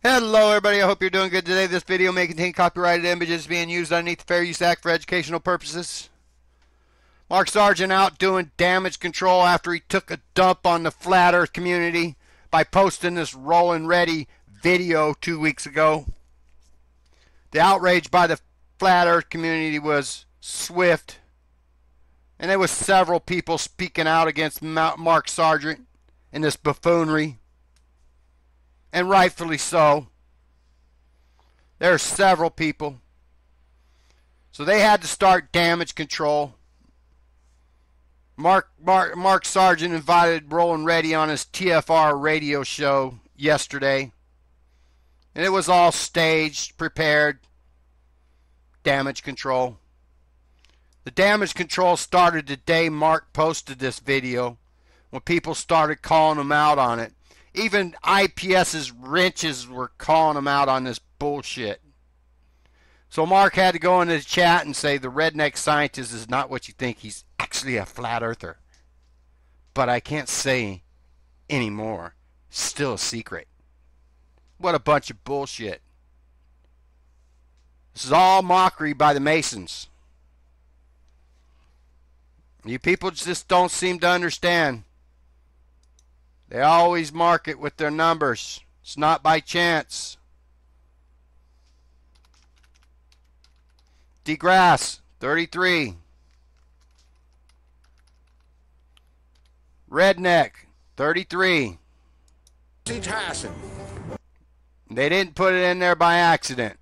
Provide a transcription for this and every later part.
Hello everybody, I hope you're doing good today. This video may contain copyrighted images being used underneath the Fair Use Act for educational purposes. Mark Sargent out doing damage control after he took a dump on the flat earth community by posting this Roland Ready video 2 weeks ago. The outrage by the flat earth community was swift, and there was several people speaking out against Mark Sargent and this buffoonery. And rightfully so. There are several people. So they had to start damage control. Mark Sargent invited Roland Ready on his TFR radio show yesterday. And it was all staged, prepared. Damage control. The damage control started the day Mark posted this video, when people started calling him out on it. Even IPS's wrenches were calling him out on this bullshit. So Mark had to go into the chat and say the redneck scientist is not what you think. He's actually a flat earther. But I can't say anymore. Still a secret. What a bunch of bullshit. This is all mockery by the Masons. You people just don't seem to understand. They always mark it with their numbers. It's not by chance. DeGrasse, 33. Redneck, 33. Tyson. They didn't put it in there by accident.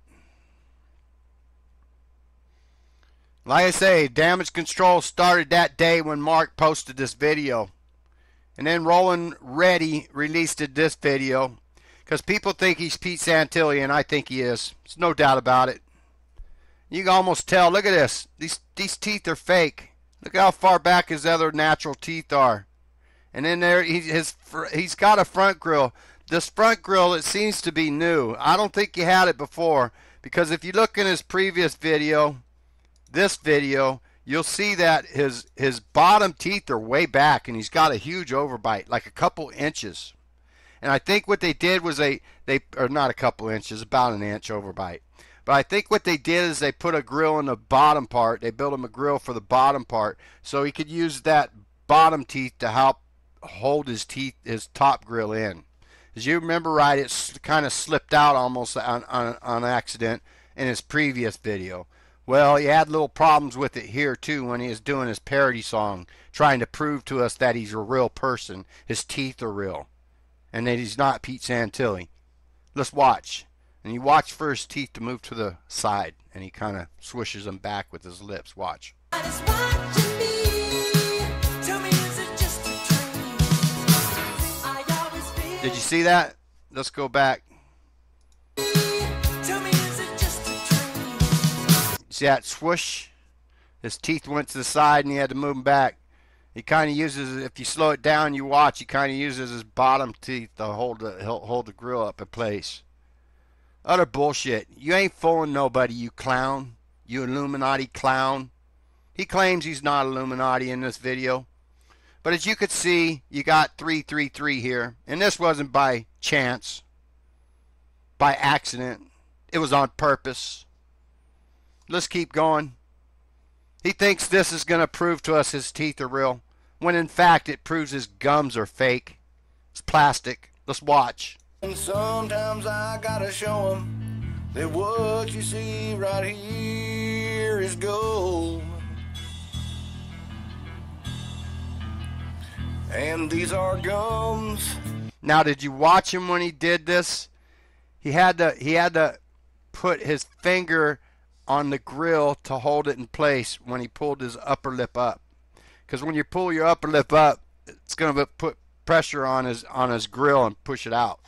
Like I say, damage control started that day when Mark posted this video. And then Roland Ready released this video because people think he's Pete Santilli, and I think he is. There's no doubt about it. You can almost tell. Look at this. These teeth are fake. Look how far back his other natural teeth are. And then there, he's got a front grill. This front grill, it seems to be new. I don't think he had it before, because if you look in his previous video, this video, you'll see that his bottom teeth are way back, and he's got a huge overbite, like a couple inches. And I think what they did was they or not a couple inches, about an inch overbite. But I think what they did is they put a grill in the bottom part. They built him a grill for the bottom part, so he could use that bottom teeth to help hold his top grill in. As you remember right, it kind of slipped out almost on accident in his previous video. Well, he had little problems with it here too when he was doing his parody song, trying to prove to us that he's a real person, his teeth are real, and that he's not Pete Santilli. Let's watch. And you watch for his teeth to move to the side, and he kind of swishes them back with his lips. Watch. Did you see that? Let's go back. See that swoosh? His teeth went to the side and he had to move them back. He kind of uses, if you slow it down, you watch, he kind of uses his bottom teeth to hold the grill up in place. Utter bullshit. You ain't fooling nobody, you clown. You Illuminati clown. He claims he's not Illuminati in this video. But as you could see, you got 333 here. And this wasn't by chance, by accident. It was on purpose. Let's keep going. He thinks this is going to prove to us his teeth are real, when in fact it proves his gums are fake. It's plastic. Let's watch. And sometimes I gotta show 'em that what you see right here is gold. And these are gums. Now, did you watch him when he did this? He had to put his finger on the grill to hold it in place when he pulled his upper lip up, because when you pull your upper lip up, it's going to put pressure on his grill and push it out.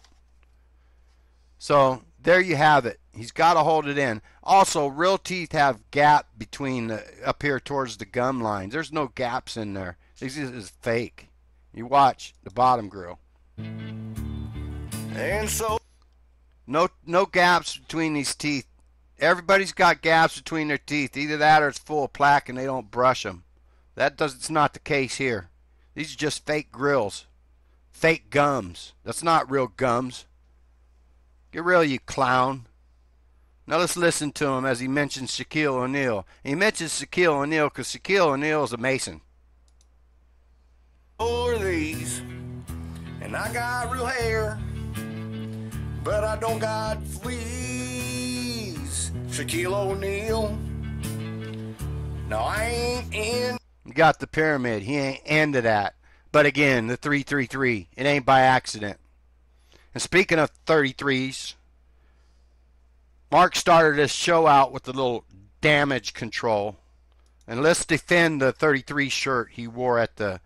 So there you have it. He's got to hold it in. Also, real teeth have gap between up here towards the gum lines. There's no gaps in there. This is fake. You watch the bottom grill. And so no gaps between these teeth. Everybody's got gaps between their teeth. Either that or it's full of plaque and they don't brush them. It's not the case here. These are just fake grills. Fake gums. That's not real gums. Get real, you clown. Now let's listen to him as he mentions Shaquille O'Neal. He mentions Shaquille O'Neal because Shaquille O'Neal is a Mason. For these, and I got real hair, but I don't got fleas. Shaquille O'Neal. No, I ain't in. You got the pyramid. He ain't into that. But again, the 333. It ain't by accident. And speaking of 33s, Mark started this show out with a little damage control. And let's defend the 33 shirt he wore at the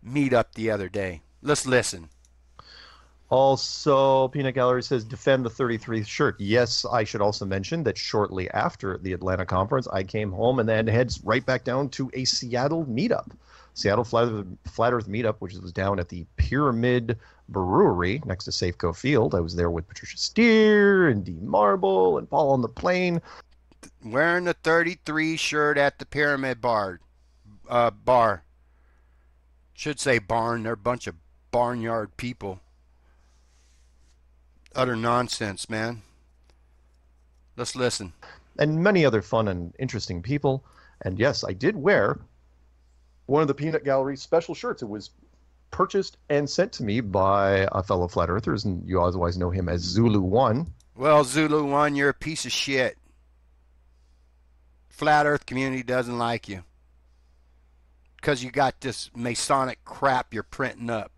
meetup the other day. Let's listen. Also, Peanut Gallery says, defend the 33 shirt. Yes, I should also mention that shortly after the Atlanta conference, I came home and then heads right back down to a Seattle meetup. Seattle Flat Earth meetup, which was down at the Pyramid Brewery next to Safeco Field. I was there with Patricia Steer and Dee Marble and Paul on the Plane. Wearing the 33 shirt at the Pyramid bar. Should say barn. They're a bunch of barnyard people. Utter nonsense, man. Let's listen. And many other fun and interesting people. And yes, I did wear one of the Peanut Gallery special shirts. It was purchased and sent to me by a fellow Flat Earthers, and you otherwise know him as Zulu One. Well, Zulu One, you're a piece of shit. Flat Earth community doesn't like you. Because you got this Masonic crap you're printing up.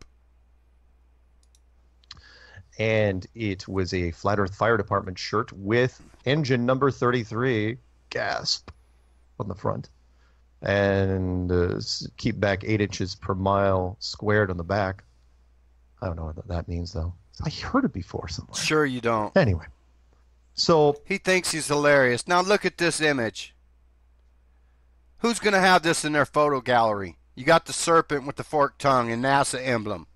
And it was a Flat Earth Fire Department shirt with engine number 33, gasp, on the front. And keep back 8 inches per mile squared on the back. I don't know what that means, though. I heard it before somewhere. Sure you don't. Anyway. So he thinks he's hilarious. Now look at this image. Who's going to have this in their photo gallery? You got the serpent with the forked tongue and NASA emblem.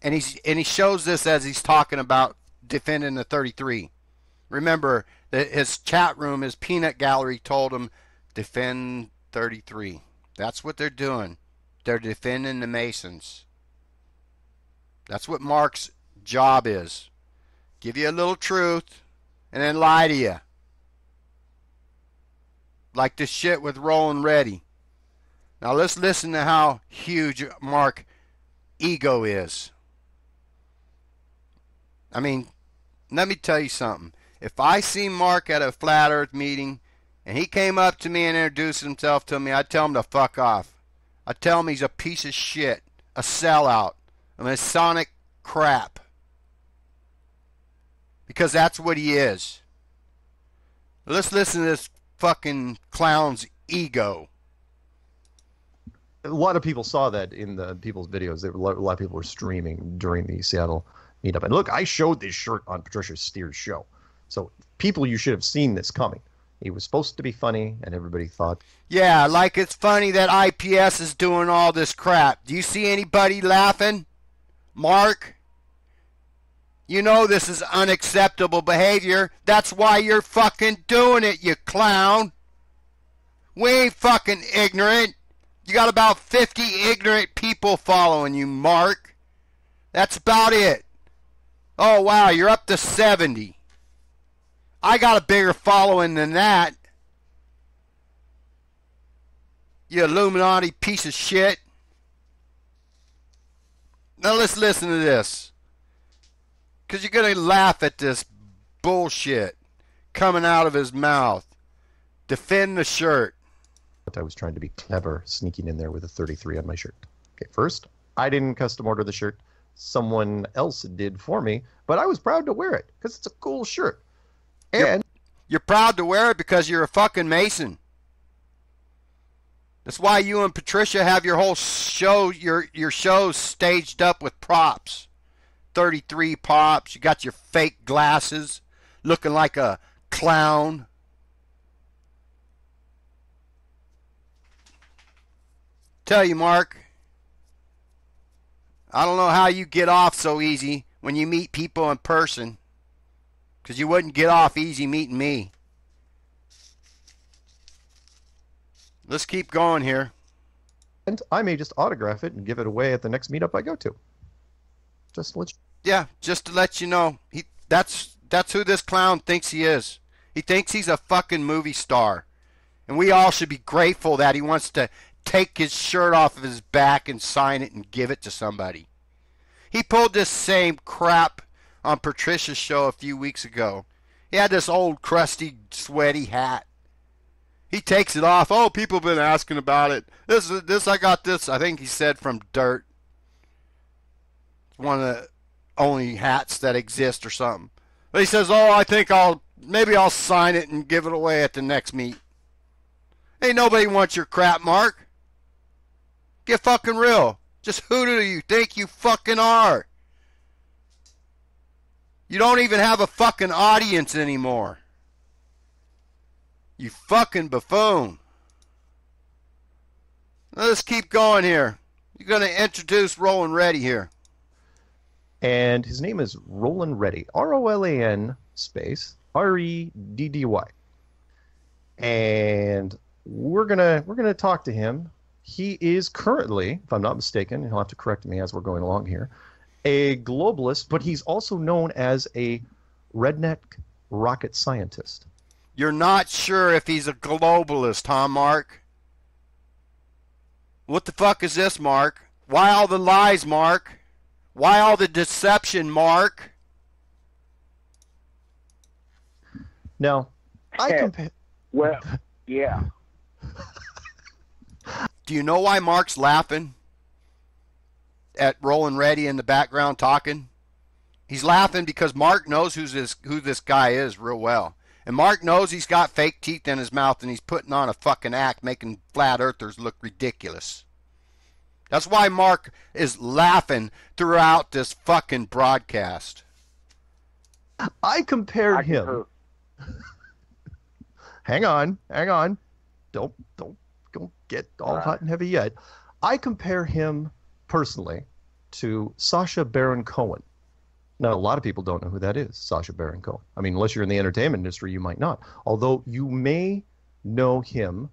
And he shows this as he's talking about defending the 33. Remember, his chat room, his peanut gallery told him, defend 33. That's what they're doing. They're defending the Masons. That's what Mark's job is. Give you a little truth and then lie to you. Like this shit with Roland Ready. Now let's listen to how huge Mark's ego is. I mean, let me tell you something. If I see Mark at a Flat Earth meeting and he came up to me and introduced himself to me, I'd tell him to fuck off. I'd tell him he's a piece of shit, a sellout, a Masonic crap. Because that's what he is. Let's listen to this fucking clown's ego. A lot of people saw that in the people's videos. A lot of people were streaming during the Seattle meetup. And look, I showed this shirt on Patricia Steer's show. So people, you should have seen this coming. It was supposed to be funny, and everybody thought... Yeah, like it's funny that IPS is doing all this crap. Do you see anybody laughing? Mark? You know this is unacceptable behavior. That's why you're fucking doing it, you clown. We ain't fucking ignorant. You got about 50 ignorant people following you, Mark. That's about it. Oh, wow, you're up to 70. I got a bigger following than that. You Illuminati piece of shit. Now let's listen to this. Because you're going to laugh at this bullshit coming out of his mouth. Defend the shirt. I was trying to be clever, sneaking in there with a 33 on my shirt. Okay, first, I didn't custom order the shirt. Someone else did for me, but I was proud to wear it because it's a cool shirt. And you're proud to wear it because you're a fucking Mason. That's why you and Patricia have your whole show, your shows staged up with props. 33 pops. You got your fake glasses, looking like a clown. Tell you, Mark, I don't know how you get off so easy when you meet people in person, because you wouldn't get off easy meeting me. Let's keep going here. And I may just autograph it and give it away at the next meetup I go to. Just to let you... Yeah, just to let you know. That's who this clown thinks he is. He thinks he's a fucking movie star. And we all should be grateful that he wants to take his shirt off of his back and sign it and give it to somebody. He pulled this same crap on Patricia's show a few weeks ago. He had this old, crusty, sweaty hat. He takes it off. Oh, people have been asking about it. I got this, I think he said, from Dirt. It's one of the only hats that exist or something. But he says, oh, I think maybe I'll sign it and give it away at the next meet. Ain't nobody wants your crap, Mark. Get fucking real. Just who do you think you fucking are? You don't even have a fucking audience anymore. You fucking buffoon. Let's keep going here. You're going to introduce Roland Ready here. And his name is Roland Ready. Rolan space Reddy. And we're gonna talk to him. He is currently, if I'm not mistaken, he'll have to correct me as we're going along here, a globalist, but he's also known as a redneck rocket scientist. You're not sure if he's a globalist, huh, Mark? What the fuck is this, Mark? Why all the lies, Mark? Why all the deception, Mark? Now, I compare... Well, yeah. Do you know why Mark's laughing at Roland Ready in the background talking? He's laughing because Mark knows who this guy is real well. And Mark knows he's got fake teeth in his mouth and he's putting on a fucking act making flat earthers look ridiculous. That's why Mark is laughing throughout this fucking broadcast. I compared him. Hang on. Don't get all hot and heavy yet. I compare him personally to Sacha Baron Cohen. Now, a lot of people don't know who that is, Sacha Baron Cohen. I mean, unless you're in the entertainment industry, you might not. Although you may know him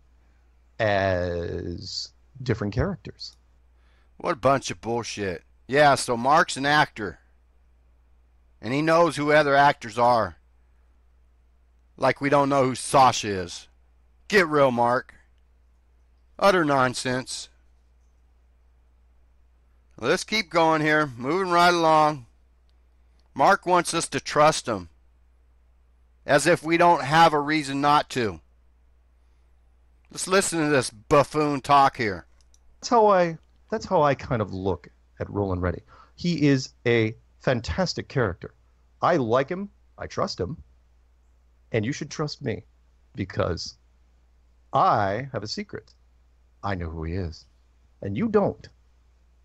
as different characters. What a bunch of bullshit. Yeah, so Mark's an actor. And he knows who other actors are. Like we don't know who Sasha is. Get real, Mark. Utter nonsense. Let's keep going here. Moving right along. Mark wants us to trust him. As if we don't have a reason not to. Let's listen to this buffoon talk here. That's how I kind of look at Roland Ready. He is a fantastic character. I like him. I trust him. And you should trust me because I have a secret. I know who he is. And you don't.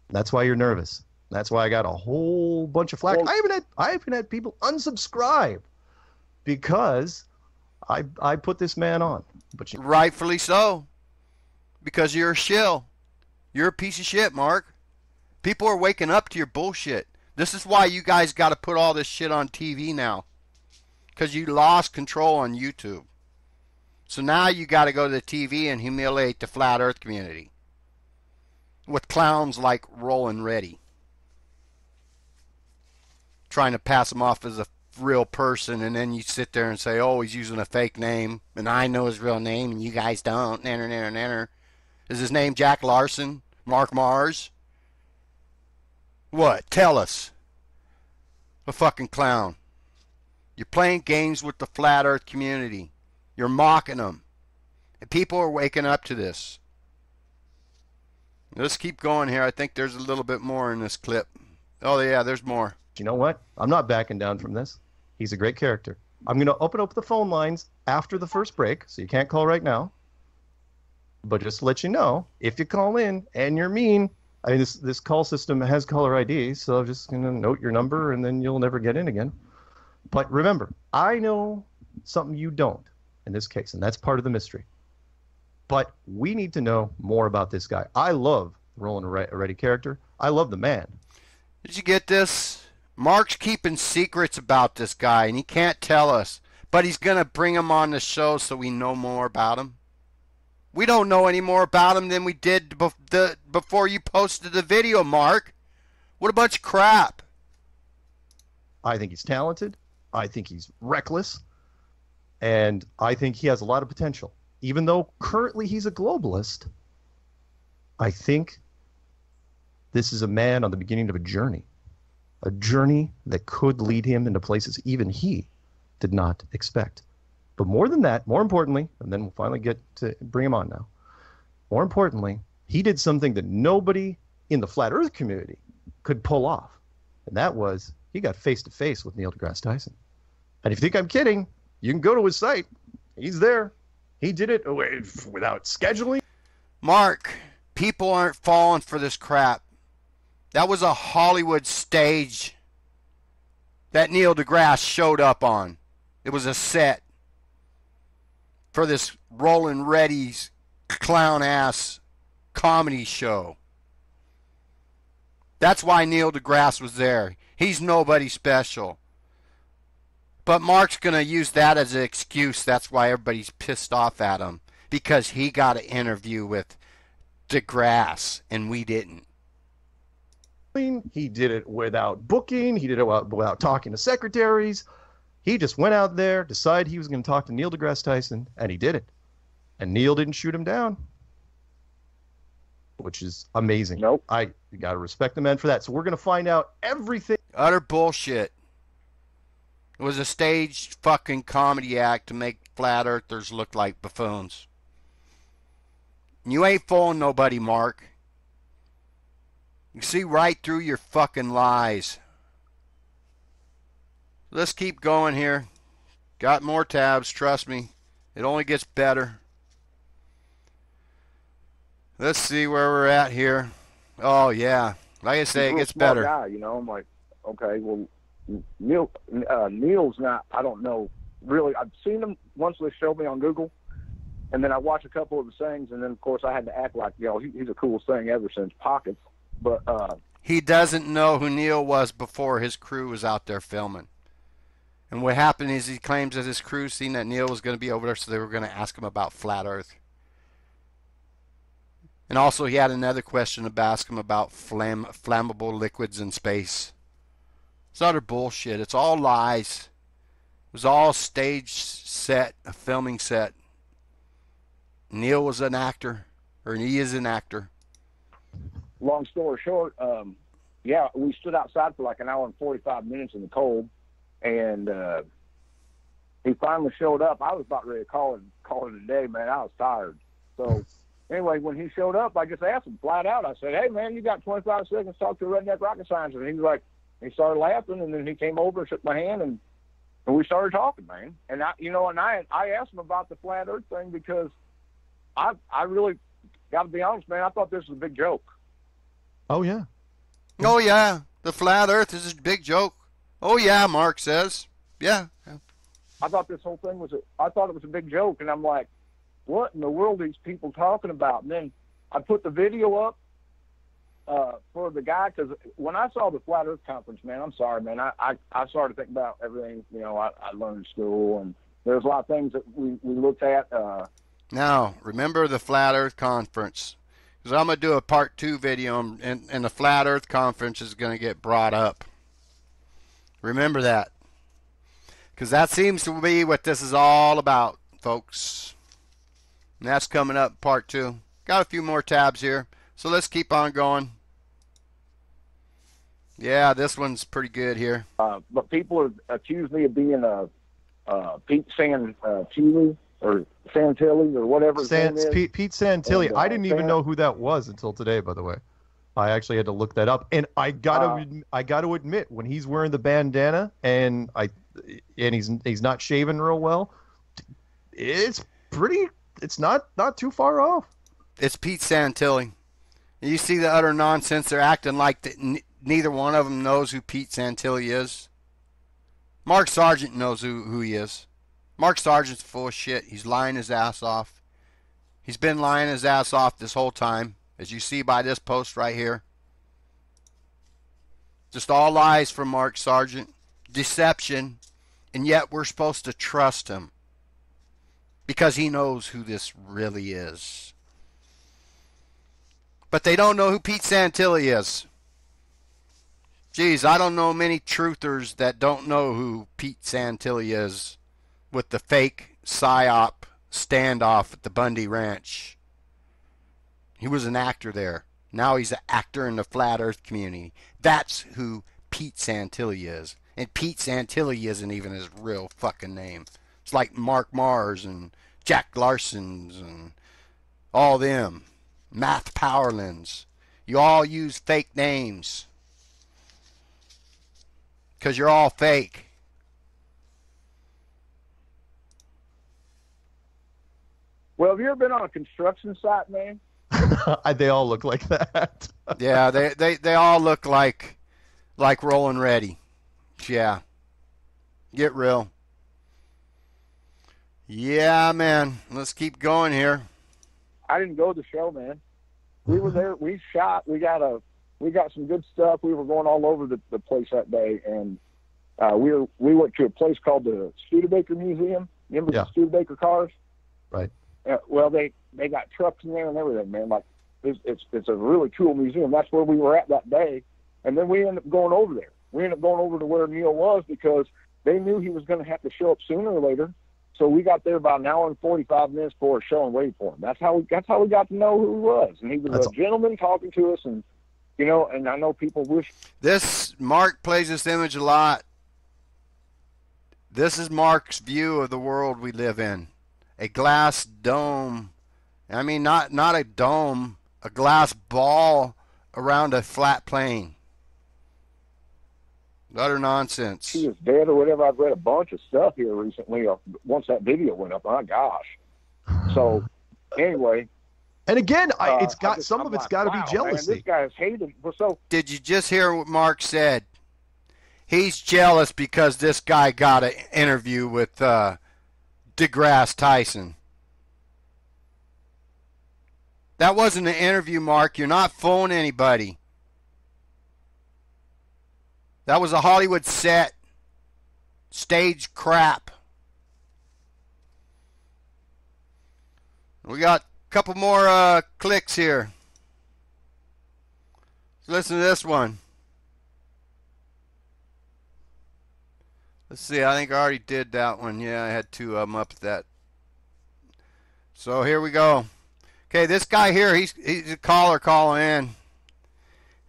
That's why you're nervous. That's why I got a whole bunch of flack. Well, I even had people unsubscribe because I put this man on. But Rightfully so. Because you're a shill. You're a piece of shit, Mark. People are waking up to your bullshit. This is why you guys got to put all this shit on TV now. Because you lost control on YouTube. So now you got to go to the TV and humiliate the flat earth community. With clowns like Roland Ready. Trying to pass him off as a real person, and then you sit there and say, oh, he's using a fake name, and I know his real name, and you guys don't. Nanner. Is his name Jack Larson? Mark Mars? What? Tell us. A fucking clown. You're playing games with the flat earth community. You're mocking them. And people are waking up to this. Let's keep going here. I think there's a little bit more in this clip. Oh, yeah, there's more. you know what? I'm not backing down from this. He's a great character. I'm going to open up the phone lines after the first break, so you can't call right now. But just to let you know, if you call in and you're mean, I mean, this call system has caller ID, so I'm just going to note your number, and then you'll never get in again. But remember, I know something you don't in this case, and that's part of the mystery. But we need to know more about this guy. I love the Roland Ready character. I love the man. Did you get this? Mark's keeping secrets about this guy, and he can't tell us. But he's going to bring him on the show so we know more about him. We don't know any more about him than we did before you posted the video, Mark. What a bunch of crap. I think he's talented. I think he's reckless. And I think he has a lot of potential. Even though currently he's a globalist, I think this is a man on the beginning of a journey that could lead him into places even he did not expect. But more than that, more importantly, and then we'll finally get to bring him on now. More importantly, he did something that nobody in the flat earth community could pull off. And that was he got face to face with Neil deGrasse Tyson. And if you think I'm kidding, you can go to his site. He's there. He did it without scheduling. Mark, people aren't falling for this crap. That was a Hollywood stage that Neil deGrasse showed up on. It was a set for this Roland Ready's clown-ass comedy show. That's why Neil deGrasse was there. He's nobody special. But Mark's going to use that as an excuse. That's why everybody's pissed off at him. Because he got an interview with deGrasse, and we didn't. He did it without booking. He did it without talking to secretaries. He just went out there, decided he was going to talk to Neil deGrasse Tyson, and he did it. And Neil didn't shoot him down, which is amazing. Nope. You got to respect the man for that. So we're going to find out everything. Utter bullshit. It was a staged fucking comedy act to make flat earthers look like buffoons. You ain't fooling nobody, Mark. You see right through your fucking lies. Let's keep going here. Got more tabs, trust me. It only gets better. Let's see where we're at here. Oh, yeah. Like I say, it gets better. Guy, you know, I'm like, okay, well, Neil's not, I don't know, really. I've seen him once they showed me on Google, and then I watched a couple of his things, and then, of course, I had to act like, you know, he's the coolest thing ever since Pockets. But he doesn't know who Neil was before his crew was out there filming. And what happened is he claims that his crew seen that Neil was going to be over there, so they were going to ask him about flat Earth. And also he had another question to ask him about flammable liquids in space. It's utter bullshit. It's all lies. It was all stage set, a filming set. Neil was an actor, or he is an actor. Long story short, yeah, we stood outside for like an hour and 45 minutes in the cold, and he finally showed up. I was about ready to call it a day, man. I was tired. So anyway, when he showed up, I just asked him flat out. I said, "Hey, man, you got 25 seconds to talk to a redneck rocket scientist?" And he was like, he started laughing, and then he came over and shook my hand, and we started talking, man. And I asked him about the flat Earth thing because I really got to be honest, man. I thought this was a big joke. Oh, yeah. Oh, yeah. The flat Earth is a big joke. Oh, yeah, Mark says. Yeah. I thought this whole thing I thought it was a big joke. And I'm like, what in the world are these people talking about? And then I put the video up for the guy, because when I saw the Flat Earth Conference, man, I'm sorry, man. I started thinking about everything, you know, I learned in school. And there's a lot of things that we looked at. Now, remember the Flat Earth Conference. Because I'm going to do a part 2 video, and the Flat Earth Conference is going to get brought up. Remember that. Because that seems to be what this is all about, folks. And that's coming up, part 2. Got a few more tabs here, so let's keep on going. Yeah, this one's pretty good here. But people have accused me of being a Pete Santilli, or Santilli, or whatever his name is. Pete Santilli. And, I didn't even know who that was until today, by the way. I actually had to look that up, and I gotta admit, when he's wearing the bandana and he's not shaving real well, it's not too far off. It's Pete Santilli. You see the utter nonsense. They're acting like neither one of them knows who Pete Santilli is. Mark Sargent knows who he is. Mark Sargent's full of shit. He's lying his ass off. He's been lying his ass off this whole time, as you see by this post right here. Just all lies from Mark Sargent. Deception. And yet we're supposed to trust him, because he knows who this really is. But they don't know who Pete Santilli is. Geez, I don't know many truthers that don't know who Pete Santilli is with the fake PSYOP standoff at the Bundy Ranch. He was an actor there. Now he's an actor in the flat earth community. That's who Pete Santilli is. And Pete Santilli isn't even his real fucking name. It's like Mark Mars and Jack Larson's and all them. Math Powerlands. You all use fake names. Because you're all fake. Well, have you ever been on a construction site, man? They all look like that. Yeah, they all look like Roland Ready. Yeah. Get real. Yeah, man. Let's keep going here. I didn't go to the show, man. We were there. We shot. We got some good stuff. We were going all over the place that day, and we went to a place called the Studebaker Museum. Remember the Studebaker cars? Right. Well, they got trucks in there and everything, man. Like it's a really cool museum. That's where we were at that day, and then we ended up going over there. We ended up going over to where Neil was because they knew he was going to have to show up sooner or later. So we got there about an hour and 45 minutes before a show and waited for him. That's how we got to know who he was, and he was a gentleman talking to us, and and I know people wish. This Mark plays this image a lot. This is Mark's view of the world we live in. A glass dome. I mean, not a dome, a glass ball around a flat plane. Utter nonsense. He was dead or whatever. I've read a bunch of stuff here recently. Once that video went up, my gosh. So, anyway. And again, it's got it's got to be jealousy. Man, this guy is hated. So, did you just hear what Mark said? He's jealous because this guy got an interview with DeGrasse Tyson. That wasn't an interview, Mark. You're not fooling anybody. That was a Hollywood set. Stage crap. We got a couple more clicks here. Listen to this one. Let's see. I think I already did that one. Yeah, I had two of them up at that. So here we go. Okay, this guy here, he's a caller calling in.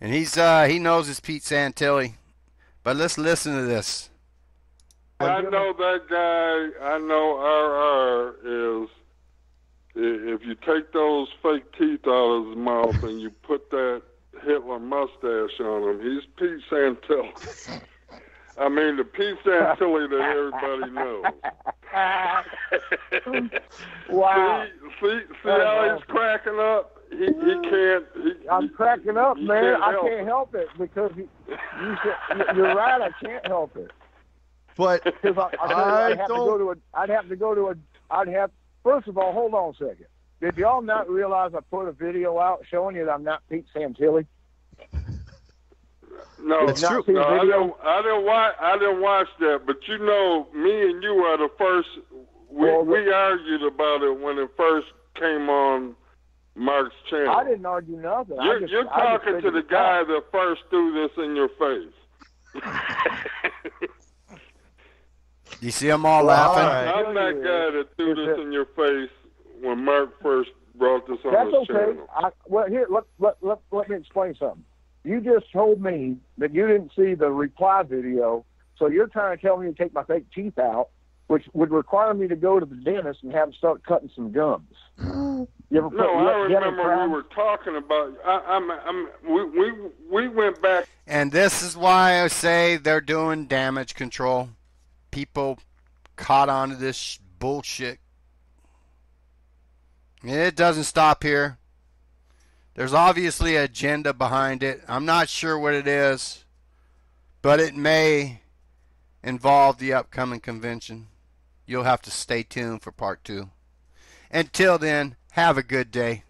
And he knows it's Pete Santilli. But let's listen to this. I know that guy. I know RR is. If you take those fake teeth out of his mouth and you put that Hitler mustache on him, he's Pete Santilli. I mean, the Pete Santilli that everybody knows. Wow. See how he's cracking up? He can't. I'm cracking up, man. I can't help it because you're right. I can't help it. But I'd have to go to a. First of all, hold on a second. Did y'all not realize I put a video out showing you that I'm not Pete Santilli? No, it's true. No, I didn't watch that. But me and you are the first. We argued about it when it first came on Mark's channel. I didn't argue nothing. You're talking to the guy that first threw this in your face. You see them all laughing? I'm that guy that threw this in your face when Mark first brought this on his channel. Well, here, let me explain something. You just told me that you didn't see the reply video, so you're trying to tell me to take my fake teeth out, which would require me to go to the dentist and have him start cutting some gums. I remember we were talking about. We went back, and this is why I say they're doing damage control. People caught on to this bullshit. It doesn't stop here. There's obviously an agenda behind it. I'm not sure what it is, but it may involve the upcoming convention. You'll have to stay tuned for part 2. Until then, have a good day.